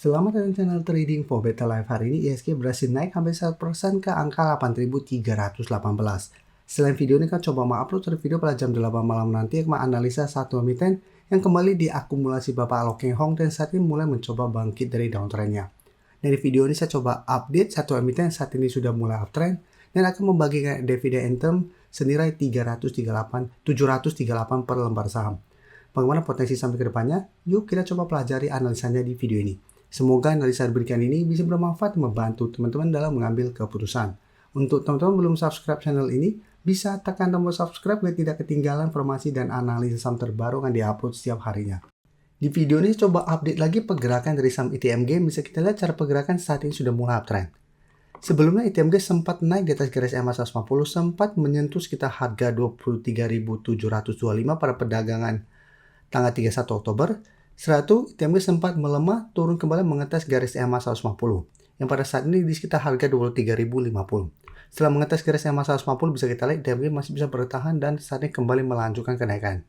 Selamat datang di channel Trading for Better Life. Hari ini ISG berhasil naik hampir 1% ke angka 8.318. Selain video ini kan coba mengupload video pada jam 8 malam nanti yang menganalisa satu emiten yang kembali diakumulasi Bapak Loh Keng Hong dan saat ini mulai mencoba bangkit dari downtrendnya. Dari video ini saya coba update satu emiten saat ini sudah mulai uptrend dan akan membagikan dividen interim senilai 738 per lembar saham. Bagaimana potensi sampai ke depannya? Yuk kita coba pelajari analisanya di video ini. Semoga analisa diberikan ini bisa bermanfaat dan membantu teman-teman dalam mengambil keputusan. Untuk teman-teman belum subscribe channel ini, bisa tekan tombol subscribe biar tidak ketinggalan informasi dan analisa saham terbaru yang diupload setiap harinya. Di video ini coba update lagi pergerakan dari saham ITMG. Bisa kita lihat cara pergerakan saat ini sudah mulai uptrend. Sebelumnya ITMG sempat naik di atas garis EMA 150, sempat menyentuh sekitar harga 23.725 pada perdagangan tanggal 31 Oktober. Setelah itu, ITMG sempat melemah, turun kembali mengetes garis EMA 150, yang pada saat ini di sekitar harga 23.050. Setelah mengetes garis EMA 150, bisa kita lihat ITMG masih bisa bertahan dan saat ini kembali melanjutkan kenaikan.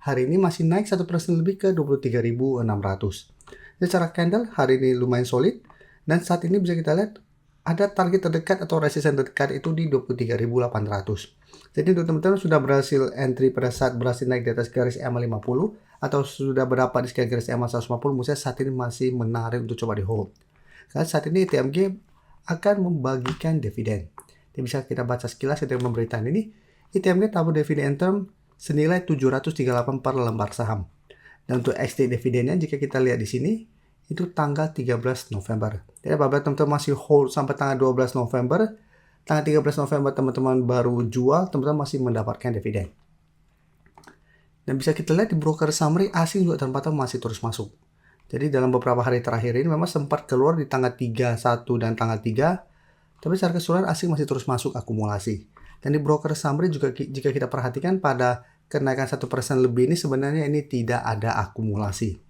Hari ini masih naik 1% lebih ke 23.600. Secara candle, hari ini lumayan solid, dan saat ini bisa kita lihat ada target terdekat atau resisten terdekat itu di 23.800. Jadi untuk teman-teman sudah berhasil entry pada saat berhasil naik di atas garis EMA 50 atau sudah berapa di sekitar garis EMA 150, menurut saya saat ini masih menarik untuk coba di hold. Karena saat ini ITMG akan membagikan dividen. Jadi bisa kita baca sekilas ketika pemberitaan ini, ITMG tabur dividen interim senilai 738 per lembar saham. Dan untuk ex-date dividennya jika kita lihat di sini, itu tanggal 13 November. Jadi apabila teman-teman masih hold sampai tanggal 12 November, tanggal 13 November teman-teman baru jual, teman-teman masih mendapatkan dividen. Dan bisa kita lihat di broker summary, asing juga terpantau masih terus masuk. Jadi dalam beberapa hari terakhir ini memang sempat keluar di tanggal 31 dan tanggal 3, tapi secara keseluruhan asing masih terus masuk akumulasi. Dan di broker summary juga jika kita perhatikan pada kenaikan 1% lebih ini sebenarnya ini tidak ada akumulasi.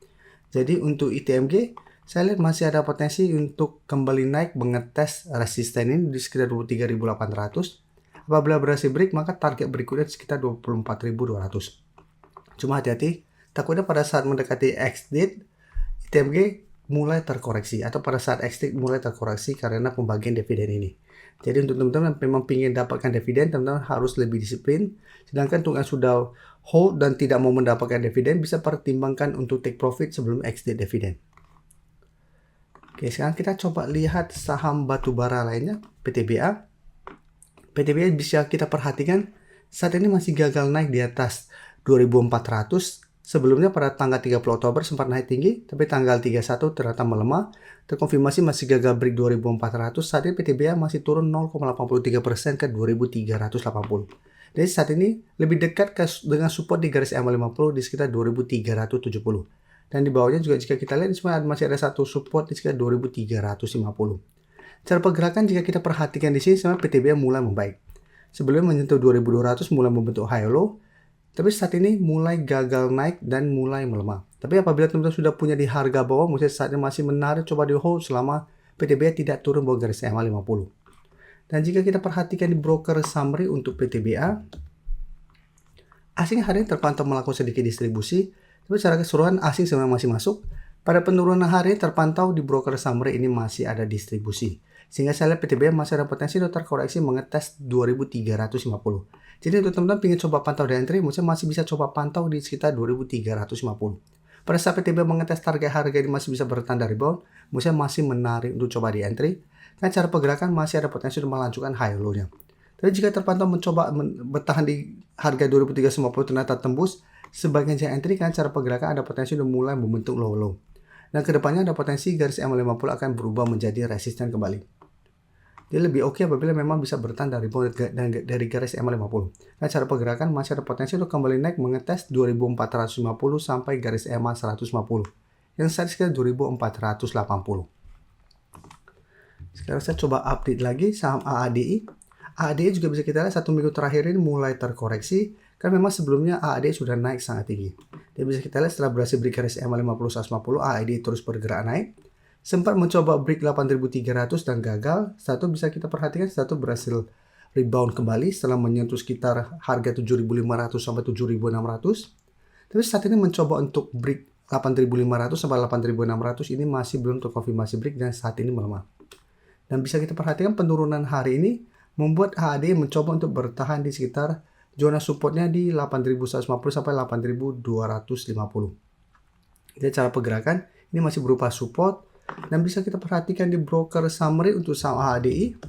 Jadi untuk ITMG, saya lihat masih ada potensi untuk kembali naik mengetes resisten ini di sekitar 23.800. Apabila berhasil break, maka target berikutnya di sekitar 24.200. Cuma hati-hati, takutnya pada saat mendekati ex-date, ITMG mulai terkoreksi. Atau pada saat ex-date mulai terkoreksi karena pembagian dividen ini. Jadi untuk teman-teman yang memang ingin dapatkan dividen, teman-teman harus lebih disiplin. Sedangkan untuk yang sudah hold dan tidak mau mendapatkan dividen, bisa pertimbangkan untuk take profit sebelum ex-date dividen. Oke, sekarang kita coba lihat saham batubara lainnya, PTBA. PTBA bisa kita perhatikan saat ini masih gagal naik di atas 2.400. Sebelumnya pada tanggal 30 Oktober sempat naik tinggi, tapi tanggal 31 ternyata melemah. Terkonfirmasi masih gagal break 2.400. Saat ini PTBA masih turun 0,83% ke 2.380. Jadi saat ini lebih dekat dengan support di garis EMA 50 di sekitar 2.370. Dan di bawahnya juga jika kita lihat masih ada satu support di sekitar 2.350. Cara pergerakan jika kita perhatikan di sini sebenarnya PTBA mulai membaik. Sebelumnya menyentuh 2.200 mulai membentuk high low. Tapi saat ini mulai gagal naik dan mulai melemah. Tapi apabila teman-teman sudah punya di harga bawah, mungkin saat ini masih menarik coba di hold selama PTBA tidak turun bawah garis EMA 50. Dan jika kita perhatikan di broker summary untuk PTBA, asing hari ini terpantau melakukan sedikit distribusi, tapi secara keseluruhan asing sebenarnya masih masuk. Pada penurunan hari terpantau di broker summary ini masih ada distribusi. Sehingga saya lihat PTBA masih ada potensi untuk terkoreksi mengetes 2.350. Jadi untuk teman-teman ingin coba pantau di entry, masih bisa coba pantau di sekitar 2.350. Pada saat PTBA mengetes target harga ini masih bisa bertahan dari rebound, masih menarik untuk coba di entry. Karena cara pergerakan masih ada potensi untuk melanjutkan high low-nya. Tapi jika terpantau mencoba bertahan di harga 2.350 ternyata tembus, sebagian jika entry karena cara pergerakan ada potensi untuk mulai membentuk low-low. Dan kedepannya ada potensi garis EMA 50 akan berubah menjadi resisten kembali. Dia lebih oke apabila memang bisa bertahan dari garis EMA 50. Nah, cara pergerakan masih ada potensi untuk kembali naik mengetes 2.450 sampai garis EMA 150. Yang saat sekitar 2.480. Sekarang saya coba update lagi saham AADI. AADI juga bisa kita lihat satu minggu terakhir ini mulai terkoreksi. Karena memang sebelumnya AADI sudah naik sangat tinggi. Dan bisa kita lihat setelah berhasil break garis EMA 50 150, AADI terus bergerak naik. Sempat mencoba break 8.300 dan gagal. Satu bisa kita perhatikan, satu berhasil rebound kembali setelah menyentuh sekitar harga 7.500 sampai 7.600. Tapi saat ini mencoba untuk break 8.500 sampai 8.600 ini masih belum terkonfirmasi break dan saat ini melemah. Dan bisa kita perhatikan penurunan hari ini membuat HAD mencoba untuk bertahan di sekitar zona supportnya di 8.150 sampai 8.250. Jadi cara pergerakan ini masih berupa support dan bisa kita perhatikan di broker summary untuk saham HDI.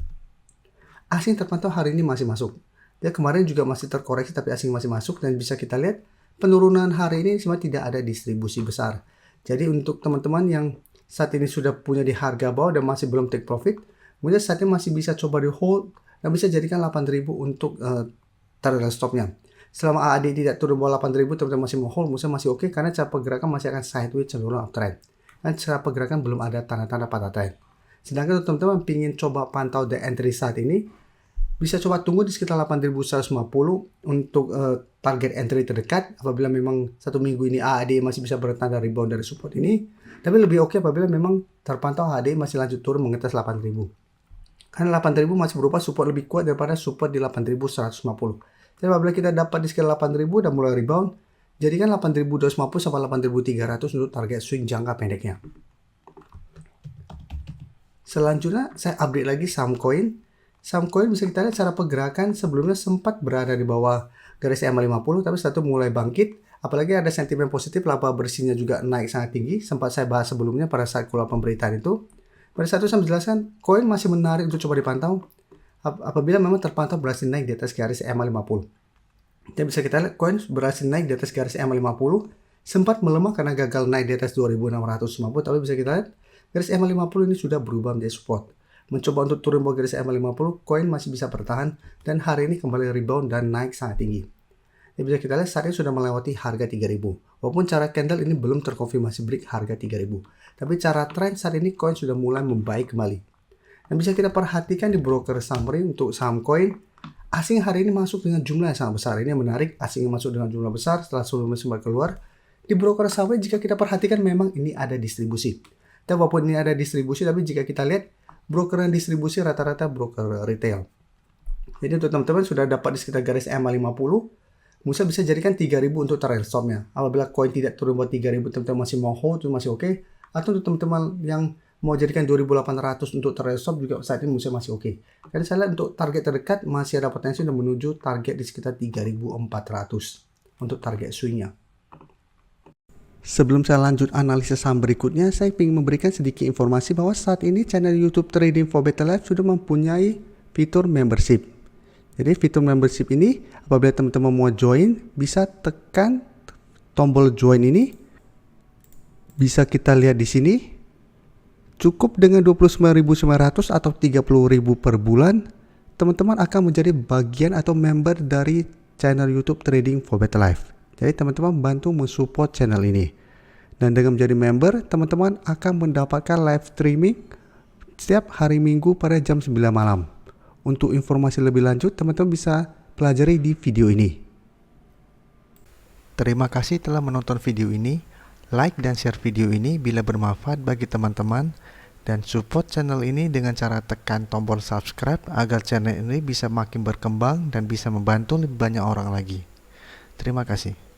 Asing terpantau hari ini masih masuk. Dia kemarin juga masih terkoreksi tapi asing masih masuk dan bisa kita lihat penurunan hari ini sebenarnya tidak ada distribusi besar. Jadi untuk teman-teman yang saat ini sudah punya di harga bawah dan masih belum take profit, mungkin saat ini masih bisa coba di hold dan bisa jadikan 8.000 untuk target stopnya. Selama AAD tidak turun bawah 8.000, teman-teman masih mau hold, masih oke karena cara pergerakan masih akan sideways cenderung uptrend. Dan cara pergerakan belum ada tanda-tanda patah trend. Sedangkan teman-teman ingin coba pantau the entry saat ini, bisa coba tunggu di sekitar 8.150 untuk target entry terdekat apabila memang satu minggu ini AAD masih bisa bertanda rebound dari support ini. Tapi lebih oke apabila memang terpantau AAD masih lanjut turun mengetes 8.000. Karena 8.000 masih berupa support lebih kuat daripada support di 8.150. Jadi apabila kita dapat di sekitar 8.000 dan mulai rebound, jadikan 8.250 sampai 8.300 untuk target swing jangka pendeknya. Selanjutnya saya update lagi saham koin. Saham koin bisa kita lihat cara pergerakan sebelumnya sempat berada di bawah garis EMA 50 tapi setelah itu mulai bangkit. Apalagi ada sentimen positif, laba bersihnya juga naik sangat tinggi. Sempat saya bahas sebelumnya pada saat keluar pemberitaan itu. Pada saat itu saya menjelaskan koin masih menarik untuk coba dipantau apabila memang terpantau berhasil naik di atas garis EMA 50. Dan bisa kita lihat koin berhasil naik di atas garis EMA 50, sempat melemah karena gagal naik di atas 2.650, tapi bisa kita lihat garis EMA 50 ini sudah berubah menjadi support. Mencoba untuk turun bawah garis EMA 50, koin masih bisa bertahan dan hari ini kembali rebound dan naik sangat tinggi. Jadi bisa kita lihat saat ini sudah melewati harga 3.000. Walaupun cara candle ini belum terkonfirmasi break harga 3.000. Tapi cara trend saat ini koin sudah mulai membaik kembali. Dan bisa kita perhatikan di broker summary untuk saham koin, asing hari ini masuk dengan jumlah yang sangat besar. Ini yang menarik, asing masuk dengan jumlah besar setelah sebelumnya sempat keluar. Di broker summary jika kita perhatikan memang ini ada distribusi. Tapi walaupun ini ada distribusi, tapi jika kita lihat broker yang distribusi rata-rata broker retail. Jadi untuk teman-teman sudah dapat di sekitar garis EMA 50, Musa bisa jadikan 3.000 untuk target stopnya. Apabila koin tidak turun buat 3.000, teman-teman masih mau hold, itu masih oke. Atau untuk teman-teman yang mau jadikan 2.800 untuk target stop juga saat ini Musa masih oke. Karena saya lihat untuk target terdekat masih ada potensi untuk menuju target di sekitar 3.400 untuk target swingnya. Sebelum saya lanjut analisis saham berikutnya, saya ingin memberikan sedikit informasi bahwa saat ini channel YouTube Trading for Better Life sudah mempunyai fitur membership. Jadi fitur membership ini apabila teman-teman mau join, bisa tekan tombol join ini. Bisa kita lihat di sini. Cukup dengan 29.900 atau 30.000 per bulan, teman-teman akan menjadi bagian atau member dari channel YouTube Trading for Better Life. Jadi teman-teman bantu mensupport channel ini. Dan dengan menjadi member, teman-teman akan mendapatkan live streaming setiap hari Minggu pada jam 9 malam. Untuk informasi lebih lanjut, teman-teman bisa pelajari di video ini. Terima kasih telah menonton video ini. Like dan share video ini bila bermanfaat bagi teman-teman. Dan support channel ini dengan cara tekan tombol subscribe agar channel ini bisa makin berkembang dan bisa membantu lebih banyak orang lagi. Terima kasih.